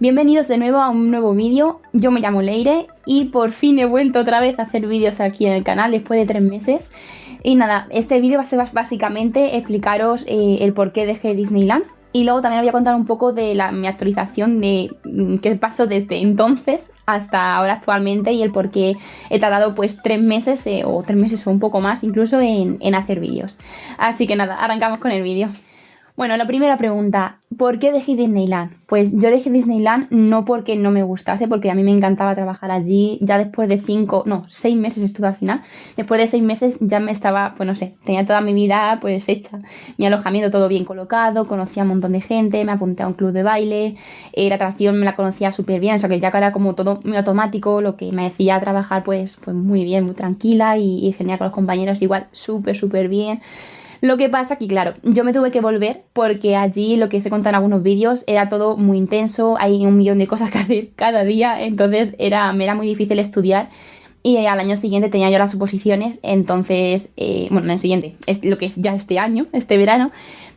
Bienvenidos de nuevo a un nuevo vídeo. Yo me llamo Leire y por fin he vuelto otra vez a hacer vídeos aquí en el canal después de 3 meses. Y nada, este vídeo va a ser básicamente explicaros el por qué dejé Disneyland. Y luego también os voy a contar un poco de mi actualización de qué pasó desde entonces hasta ahora actualmente y el por qué he tardado pues 3 meses o 3 meses o un poco más incluso en hacer vídeos. Así que nada, arrancamos con el vídeo. Bueno, la primera pregunta, ¿por qué dejé Disneyland? Pues yo dejé Disneyland no porque no me gustase, porque a mí me encantaba trabajar allí. Ya después de 6 meses estuve al final. Después de 6 meses ya me estaba, pues no sé, tenía toda mi vida pues hecha. Mi alojamiento todo bien colocado, conocía a un montón de gente, me apunté a un club de baile, la atracción me la conocía súper bien, o sea que ya era como todo muy automático, lo que me hacía trabajar pues muy bien, muy tranquila y genial con los compañeros, igual súper bien. Lo que pasa que, claro, yo me tuve que volver porque allí, lo que os he contado en algunos vídeos, era todo muy intenso, hay un millón de cosas que hacer cada día, entonces me era muy difícil estudiar y al año siguiente tenía yo las oposiciones, entonces, bueno, el siguiente, es lo que es ya este año, este verano,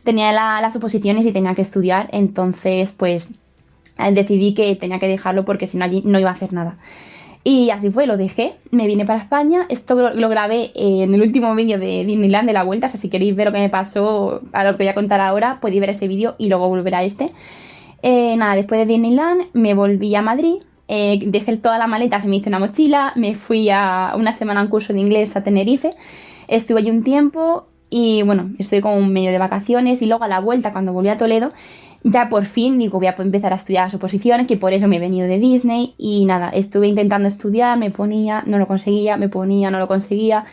tenía las oposiciones y tenía que estudiar, entonces, pues, decidí que tenía que dejarlo porque si no allí no iba a hacer nada. Y así fue, lo dejé, me vine para España, esto lo grabé en el último vídeo de Disneyland de la vuelta, o sea, si queréis ver lo que me pasó, a lo que voy a contar ahora, podéis ver ese vídeo y luego volver a este. Nada, después de Disneyland me volví a Madrid, dejé toda la maleta, se me hizo una mochila, me fui a una semana a un curso de inglés a Tenerife, estuve allí un tiempo y bueno, estoy como un medio de vacaciones y luego a la vuelta, cuando volví a Toledo, ya por fin digo, voy a empezar a estudiar las oposiciones, que por eso me he venido de Disney y nada, estuve intentando estudiar, me ponía, no lo conseguía, me ponía, no lo conseguía.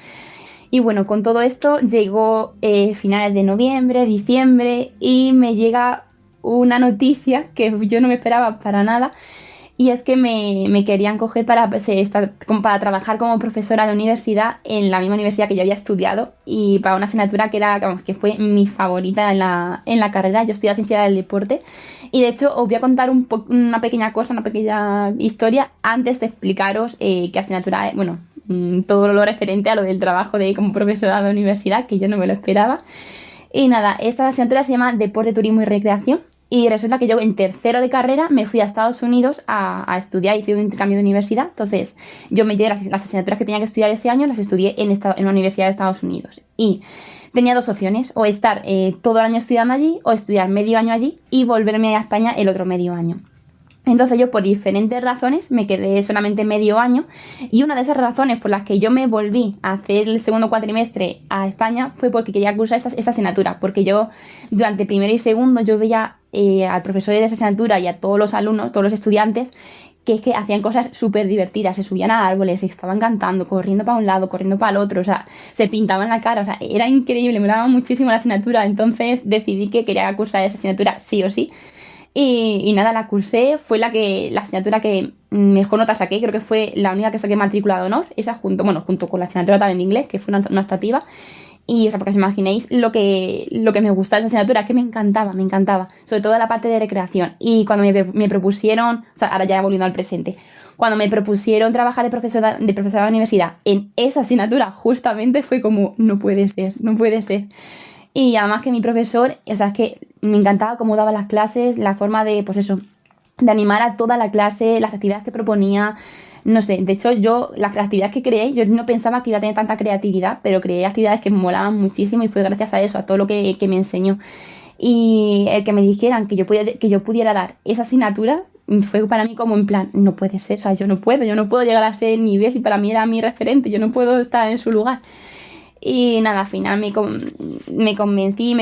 Y bueno, con todo esto llegó finales de noviembre, diciembre y me llega una noticia que yo no me esperaba para nada. Y es que me querían coger para trabajar como profesora de universidad en la misma universidad que yo había estudiado y para una asignatura que era, vamos, que fue mi favorita en la carrera. Yo estudié ciencia del deporte y de hecho os voy a contar una pequeña cosa, una pequeña historia antes de explicaros qué asignatura es, bueno, todo lo referente a lo del trabajo como profesora de universidad, que yo no me lo esperaba. Y nada, esta asignatura se llama Deporte, Turismo y Recreación. Y resulta que yo en tercero de carrera me fui a Estados Unidos a estudiar, hice un intercambio de universidad. Entonces yo me llevé las asignaturas que tenía que estudiar ese año, las estudié en la Universidad de Estados Unidos. Y tenía 2 opciones, o estar todo el año estudiando allí, o estudiar medio año allí y volverme a España el otro medio año. Entonces yo por diferentes razones me quedé solamente medio año y una de esas razones por las que yo me volví a hacer el segundo cuatrimestre a España fue porque quería cursar esta asignatura, porque yo durante primero y segundo yo veía al profesor de esa asignatura y a todos los alumnos, todos los estudiantes, que es que hacían cosas súper divertidas, se subían a árboles, se estaban cantando, corriendo para un lado, corriendo para el otro, o sea, se pintaban la cara, o sea, era increíble, me daba muchísimo la asignatura, entonces decidí que quería cursar esa asignatura sí o sí. Y nada, la cursé, fue la asignatura que mejor nota saqué, creo que fue la única que saqué matrícula de honor, esa junto con la asignatura también de inglés, que fue una optativa. Y o sea, para que os imaginéis lo que me gustaba de esa asignatura, que me encantaba, sobre todo la parte de recreación. Y cuando me propusieron, o sea, ahora ya volviendo al presente, cuando me propusieron trabajar de profesora de universidad en esa asignatura, justamente fue como, no puede ser. Y además que mi profesor, o sea, es que me encantaba cómo daba las clases, la forma de, pues eso, de animar a toda la clase, las actividades que proponía, no sé, de hecho las actividades que creé, yo no pensaba que iba a tener tanta creatividad, pero creé actividades que me molaban muchísimo y fue gracias a eso, a todo lo que me enseñó. Y el que me dijeran que yo pudiera dar esa asignatura fue para mí como en plan, no puede ser, o sea, yo no puedo llegar a ser ni B, si para mí era mi referente, yo no puedo estar en su lugar. Y nada, al final me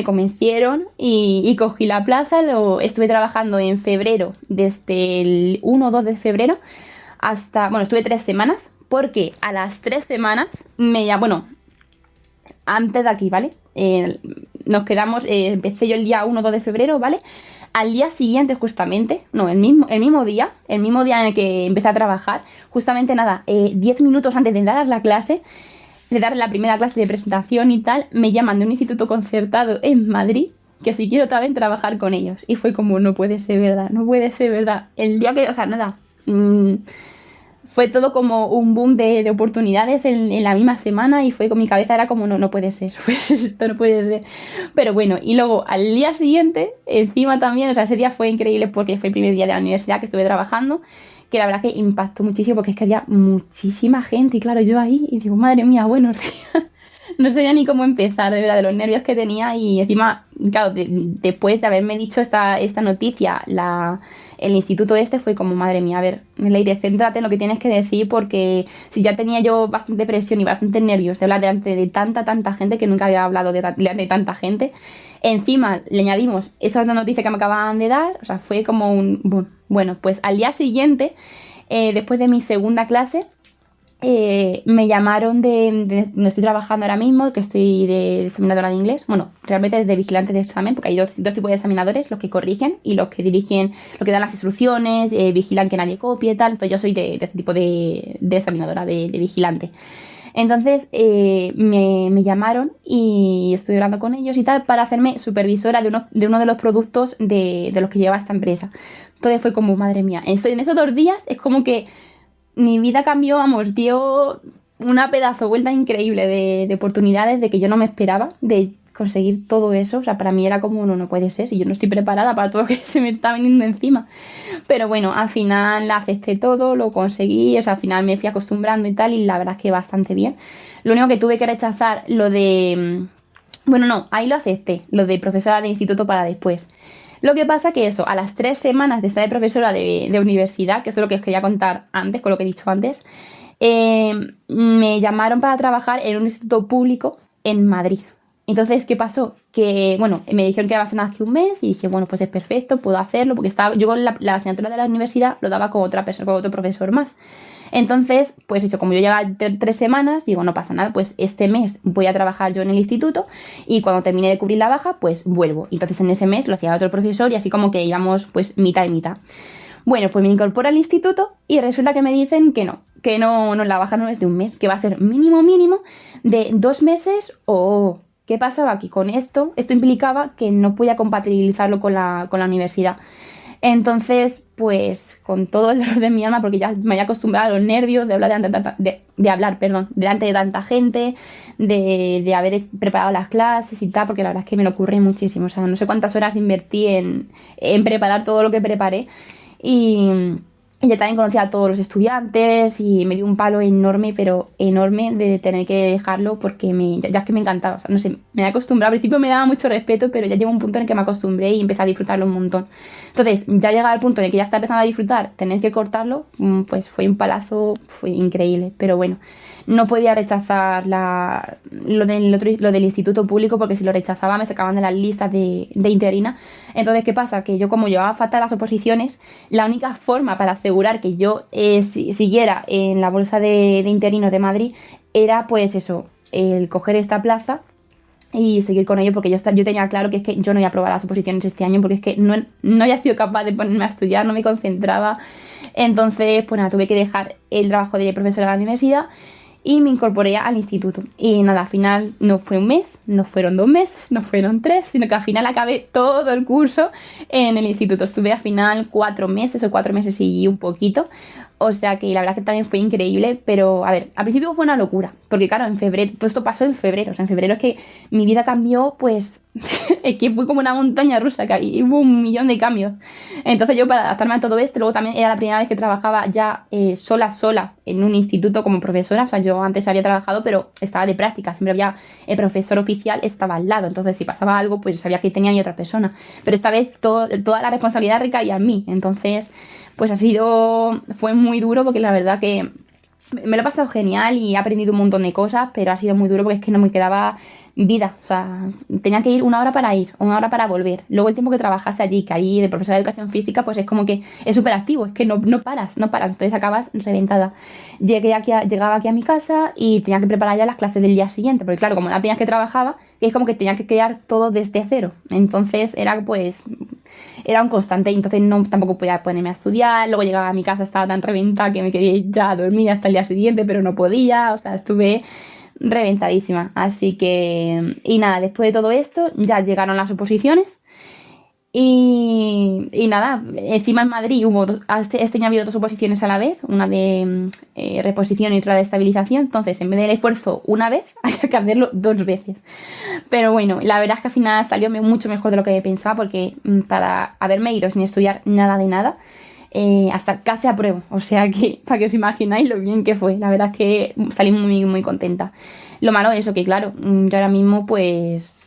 convencieron y cogí la plaza. Estuve trabajando en febrero, desde el 1 o 2 de febrero hasta, bueno, estuve 3 semanas, porque a las 3 semanas bueno, antes de aquí, ¿vale? Nos quedamos, empecé yo el día 1 o 2 de febrero, ¿vale? Al día siguiente, justamente, no, el mismo día en el que empecé a trabajar, justamente nada, 10 minutos antes de dar la clase, de dar la primera clase de presentación y tal, me llaman de un instituto concertado en Madrid, que si quiero también trabajar con ellos. Y fue como, no puede ser verdad. El día que, o sea, nada, fue todo como un boom de oportunidades en la misma semana y fue con mi cabeza era como, no, no puede ser, pues esto no puede ser. Pero bueno, y luego al día siguiente, encima también, o sea, ese día fue increíble porque fue el primer día de la universidad que estuve trabajando, que la verdad que impactó muchísimo porque es que había muchísima gente y claro, yo ahí y digo, madre mía, buenos días. No sabía ni cómo empezar, de verdad, de los nervios que tenía y encima, claro, después de haberme dicho esta noticia, el instituto este fue como, madre mía, a ver, Leire, céntrate en lo que tienes que decir porque si ya tenía yo bastante presión y bastante nervios de hablar delante de tanta gente que nunca había hablado delante de tanta gente, encima le añadimos esa otra noticia que me acababan de dar, o sea, fue como un, bueno, pues al día siguiente, después de mi segunda clase, me llamaron de donde estoy trabajando ahora mismo, que estoy de examinadora de inglés. Bueno, realmente de vigilante de examen, porque hay dos tipos de examinadores, los que corrigen y los que dirigen, los que dan las instrucciones, vigilan que nadie copie y tal. Entonces yo soy de este tipo de examinadora, de vigilante. Entonces me llamaron y estoy hablando con ellos y tal para hacerme supervisora de uno de los productos de los que lleva esta empresa. Entonces fue como, madre mía, en esos 2 días es como que mi vida cambió, vamos, dio una pedazo vuelta increíble de oportunidades de que yo no me esperaba de conseguir todo eso. O sea, para mí era como, no, no puede ser, si yo no estoy preparada para todo lo que se me está viniendo encima. Pero bueno, al final acepté todo, lo conseguí, o sea, al final me fui acostumbrando y tal, y la verdad es que bastante bien. Lo único que tuve que rechazar, lo de... Bueno, no, ahí lo acepté, lo de profesora de instituto para después. Lo que pasa que eso, a las 3 semanas de estar de profesora de universidad, que es lo que os quería contar antes, con lo que he dicho antes, me llamaron para trabajar en un instituto público en Madrid. Entonces, ¿qué pasó? Que, bueno, me dijeron que iba a ser nada más que un mes y dije, bueno, pues es perfecto, puedo hacerlo, porque estaba, yo con la asignatura de la universidad lo daba con otra persona, con otro profesor más. Entonces, pues eso, como yo llevaba 3 semanas, digo, no pasa nada, pues este mes voy a trabajar yo en el instituto y cuando termine de cubrir la baja, pues vuelvo. Entonces en ese mes lo hacía otro profesor y así como que íbamos pues mitad y mitad. Bueno, pues me incorporo al instituto y resulta que me dicen que no, la baja no es de un mes, que va a ser mínimo de 2 meses o... ¿Qué pasaba aquí con esto? Esto implicaba que no podía compatibilizarlo con la universidad. Entonces, pues con todo el dolor de mi alma, porque ya me había acostumbrado a los nervios de hablar delante de tanta gente, de haber preparado las clases y tal, porque la verdad es que me lo ocurre muchísimo. O sea, no sé cuántas horas invertí en preparar todo lo que preparé. Y ya también conocí a todos los estudiantes y me dio un palo enorme, pero enorme de tener que dejarlo porque ya es que me encantaba. O sea, no sé, me he acostumbrado. Al principio me daba mucho respeto, pero ya llegó un punto en el que me acostumbré y empecé a disfrutarlo un montón. Entonces, ya llegaba al punto en el que ya estaba empezando a disfrutar, tener que cortarlo, pues fue un palazo, fue increíble. Pero bueno, no podía rechazar lo del instituto público porque si lo rechazaba me sacaban de las listas de interina. Entonces, ¿qué pasa? Que yo como llevaba fatal las oposiciones, la única forma para asegurar que yo siguiera en la bolsa de interinos de Madrid era pues eso, el coger esta plaza y seguir con ello porque yo tenía claro que es que yo no iba a aprobar las oposiciones este año porque es que no había sido capaz de ponerme a estudiar, no me concentraba. Entonces, pues nada, tuve que dejar el trabajo de profesora de la universidad y me incorporé al instituto. Y nada, al final no fue un mes, no fueron 2 meses, no fueron 3, sino que al final acabé todo el curso en el instituto. Estuve al final 4 meses o 4 meses y un poquito. O sea que la verdad que también fue increíble, pero a ver, al principio fue una locura, porque claro, en febrero, todo esto pasó en febrero, o sea, en febrero es que mi vida cambió, pues, es que fue como una montaña rusa, que hubo un millón de cambios. Entonces yo para adaptarme a todo esto, luego también era la primera vez que trabajaba ya sola en un instituto como profesora, o sea, yo antes había trabajado, pero estaba de práctica, siempre había el profesor oficial, estaba al lado, entonces si pasaba algo, pues sabía que tenía ahí otra persona, pero esta vez toda la responsabilidad recaía en mí, entonces pues fue muy duro porque la verdad que me lo he pasado genial y he aprendido un montón de cosas, pero ha sido muy duro porque es que no me quedaba vida. O sea, tenía que ir 1 hora para ir, 1 hora para volver. Luego el tiempo que trabajase allí, que allí de profesora de educación física, pues es como que es súper activo, es que no paras. Entonces acabas reventada. Llegaba aquí a mi casa y tenía que preparar ya las clases del día siguiente, porque claro, como la primera vez que trabajaba, es como que tenía que crear todo desde cero. Entonces era un constante y entonces tampoco podía ponerme a estudiar. Luego llegaba a mi casa, estaba tan reventada que me quería ir ya a dormir hasta el día siguiente, pero no podía. O sea, estuve reventadísima. Así que, y nada, después de todo esto ya llegaron las oposiciones Y nada, encima en Madrid hubo este año ha habido dos oposiciones a la vez, una de reposición y otra de estabilización. Entonces, en vez del esfuerzo una vez, hay que hacerlo dos veces. Pero bueno, la verdad es que al final salió mucho mejor de lo que pensaba, porque para haberme ido sin estudiar nada de nada, hasta casi apruebo. O sea que, para que os imagináis lo bien que fue. La verdad es que salí muy, muy contenta. Lo malo es eso, que claro, yo ahora mismo pues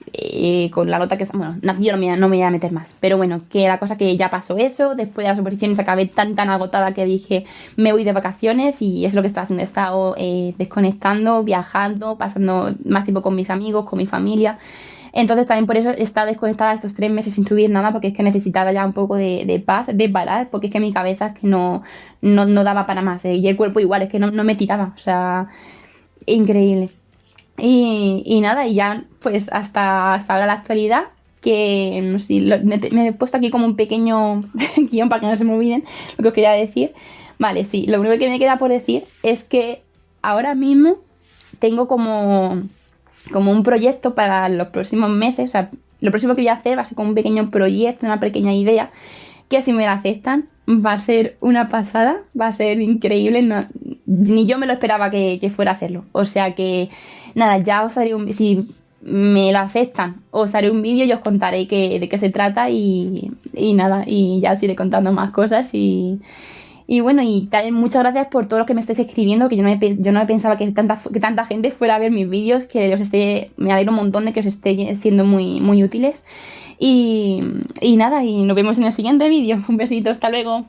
con la nota que... Bueno, yo no me voy a meter más. Pero bueno, que la cosa que ya pasó eso. Después de las oposiciones acabé tan agotada que dije, me voy de vacaciones, y es lo que he estado haciendo. He estado desconectando, viajando, pasando más tiempo con mis amigos, con mi familia. Entonces también por eso he estado desconectada estos 3 meses sin subir nada, porque es que necesitaba ya un poco de paz, de parar, porque es que mi cabeza es que no daba para más. Y el cuerpo igual, es que no me tiraba. O sea, increíble. Y nada, y ya pues hasta ahora la actualidad, que no sé, me he puesto aquí como un pequeño guión para que no se me olviden lo que os quería decir. Vale, sí, lo único que me queda por decir es que ahora mismo tengo como un proyecto para los próximos meses. O sea, lo próximo que voy a hacer va a ser como un pequeño proyecto, una pequeña idea, que si me la aceptan va a ser una pasada, va a ser increíble. Ni yo me lo esperaba que fuera a hacerlo. O sea que, nada, ya os haré si me lo aceptan, os haré un vídeo y os contaré de qué se trata, y nada, y ya os iré contando más cosas. Y bueno, y también muchas gracias por todo lo que me estáis escribiendo, que yo no pensaba que tanta gente fuera a ver mis vídeos, me alegro un montón de que os esté siendo muy, muy útiles. Y nada, y nos vemos en el siguiente vídeo. Un besito, hasta luego.